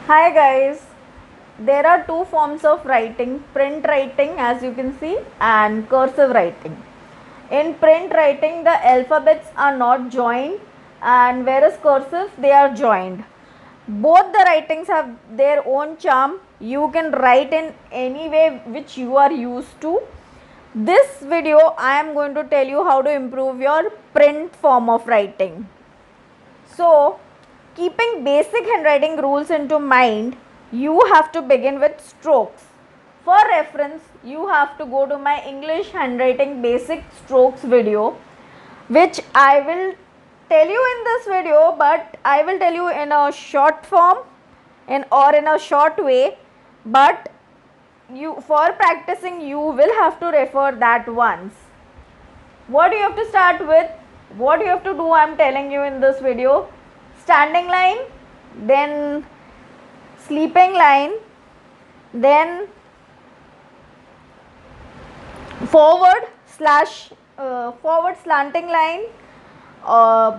Hi guys, there are two forms of writing, print writing as you can see and cursive writing. In print writing the alphabets are not joined and whereas cursive they are joined. Both the writings have their own charm. You can write in any way which you are used to. This video I am going to tell you how to improve your print form of writing. So, keeping basic handwriting rules into mind, you have to begin with strokes. For reference, you have to go to my English handwriting basic strokes video, which I will tell you in this video, but I will tell you in a short form or in a short way. But you, for practicing, you will have to refer that once. What you have to start with, what you have to do, I am telling you in this video. Standing line, then sleeping line, then forward slanting line,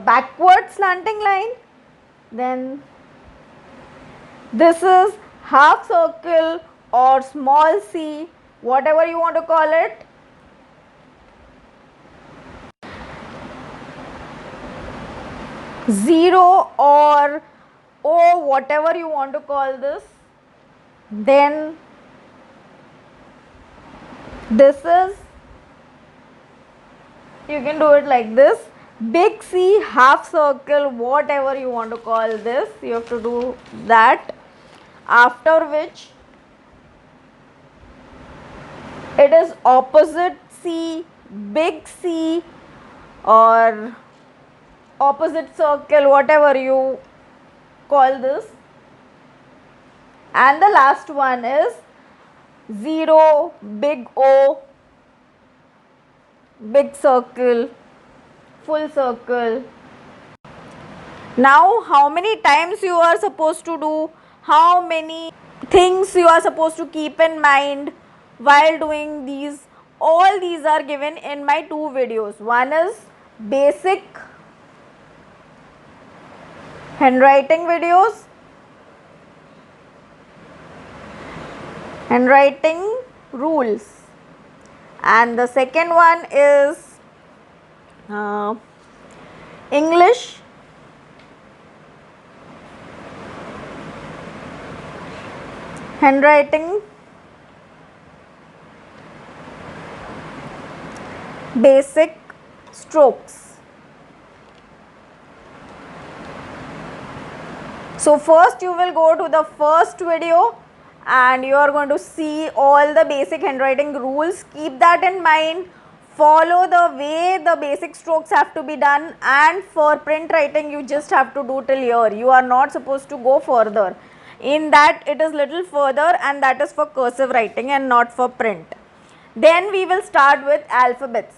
backward slanting line, then this is half circle or small c, whatever you want to call it. Zero or O, whatever you want to call this. Then this is, you can do it like this, big C, half circle, whatever you want to call this, you have to do that. After which it is opposite C, big C, or opposite circle, whatever you call this. And the last one is 0, big O, big circle, full circle. Now, how many times you are supposed to do, how many things you are supposed to keep in mind while doing these, all these are given in my two videos. One is basic handwriting videos, handwriting rules, and the second one is English handwriting basic strokes. So first you will go to the first video and you are going to see all the basic handwriting rules. Keep that in mind. Follow the way the basic strokes have to be done, and for print writing you just have to do till here. You are not supposed to go further. In that it is little further, and that is for cursive writing and not for print. Then we will start with alphabets.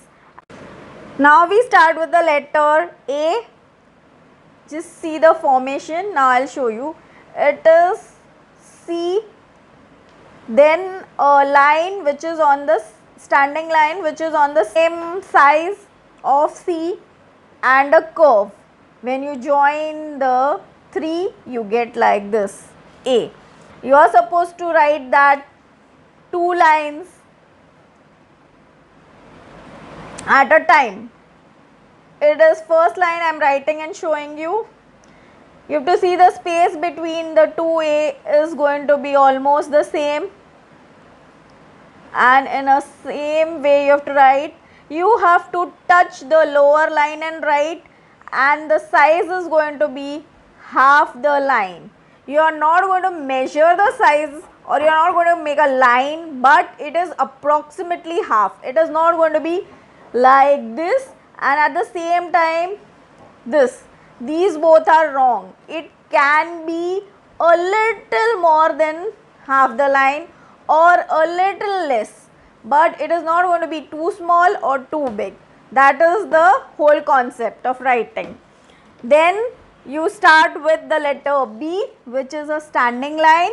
Now we start with the letter A. Just see the formation. Now I'll show you. It is C, then a line which is on the standing line which is on the same size of C, and a curve. When you join the three you get like this, A. You are supposed to write that two lines at a time. It is first line I am writing and showing you. You have to see the space between the two A is going to be almost the same, and in a same way you have to write. You have to touch the lower line and write, and the size is going to be half the line. You are not going to measure the size or you are not going to make a line, but it is approximately half. It is not going to be like this and at the same time this. These both are wrong. It can be a little more than half the line or a little less, but it is not going to be too small or too big. That is the whole concept of writing. Then you start with the letter B, which is a standing line,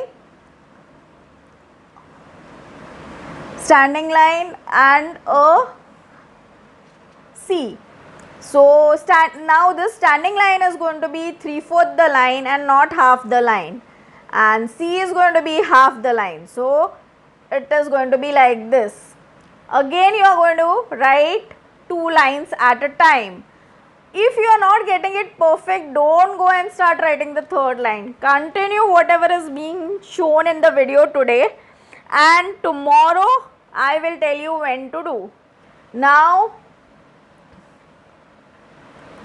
and a C. So now this standing line is going to be 3/4 the line and not half the line, and C is going to be half the line. So it is going to be like this. Again you are going to write 2 lines at a time. If you are not getting it perfect, don't go and start writing the third line. Continue whatever is being shown in the video today, and tomorrow I will tell you when to do. Now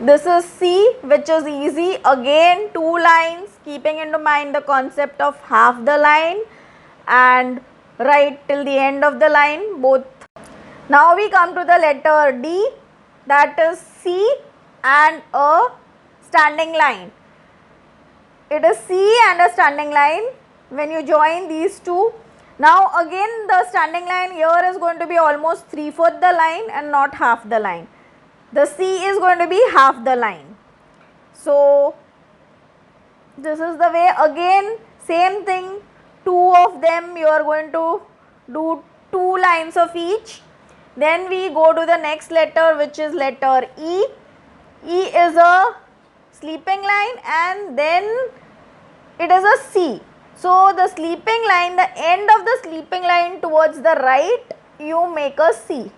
this is C, which is easy. Again 2 lines, keeping into mind the concept of half the line, and write till the end of the line both. Now we come to the letter D, that is C and a standing line. It is C and a standing line when you join these two. Now again the standing line here is going to be almost 3/4 the line and not half the line. The C is going to be half the line. So this is the way. Again same thing, 2 of them you are going to do 2 lines of each. Then we go to the next letter, which is letter E. E is a sleeping line and then it is a C. So the sleeping line, the end of the sleeping line towards the right, you make a C.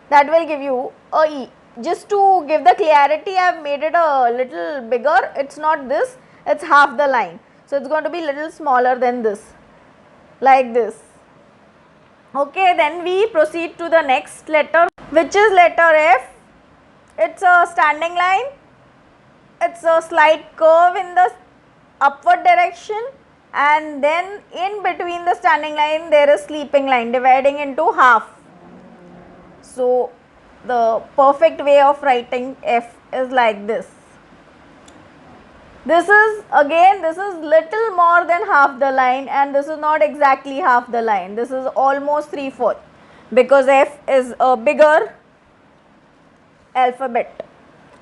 That will give you a E. Just to give the clarity, I have made it a little bigger. It's not this, it's half the line. So it's going to be little smaller than this, like this. Okay, then we proceed to the next letter, which is letter F. It's a standing line. It's a slight curve in the upward direction, and then in between the standing line there is sleeping line dividing into half. So the perfect way of writing F is like this. This is little more than half the line, and this is not exactly half the line. This is almost 3/4 because F is a bigger alphabet.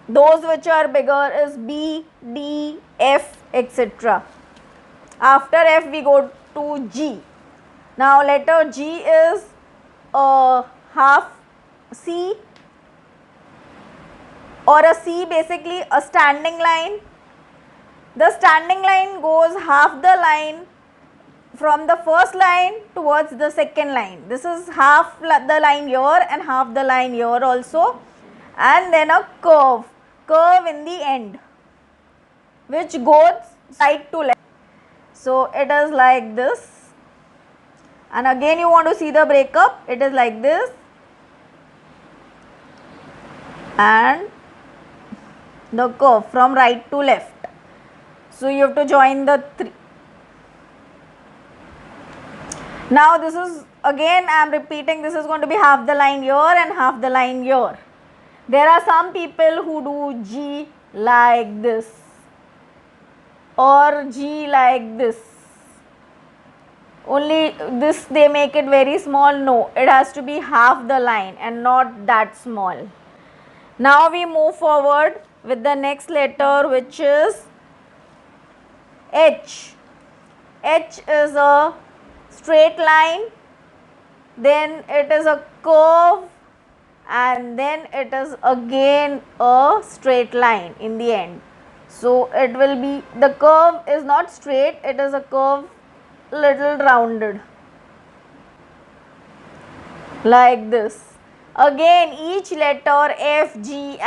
Those which are bigger is B, D, F, etc. After F we go to G. Now letter G is a half C, or a C, basically a standing line. The standing line goes half the line from the first line towards the second line. This is half the line here and half the line here also, and then a curve in the end which goes right to left. So it is like this, and again you want to see the breakup, it is like this, and the curve from right to left. So you have to join the 3. Now this is, again I am repeating, this is going to be half the line here and half the line here. There are some people who do G like this or G like this. Only this they make it very small. No, it has to be half the line and not that small. Now we move forward with the next letter, which is H. H is a straight line, then it is a curve, and then it is again a straight line in the end. So it will be, the curve is not straight, it is a curve little rounded like this. Again each letter F, G,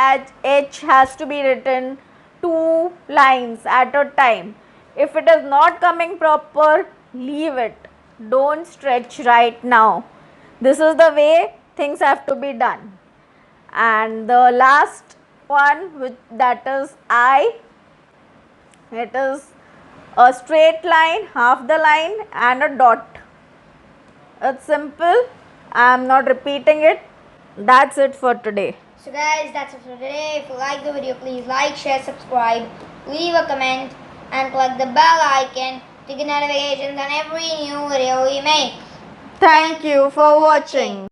H has to be written 2 lines at a time. If it is not coming proper, leave it. Don't stretch right now. This is the way things have to be done. And the last one, that is I. It is a straight line, half the line, and a dot. It's simple. I am not repeating it. That's it for today. So guys, that's it for today. If you like the video, please like, share, subscribe, leave a comment, and click the bell icon to get notifications on every new video we make. Thank you for watching.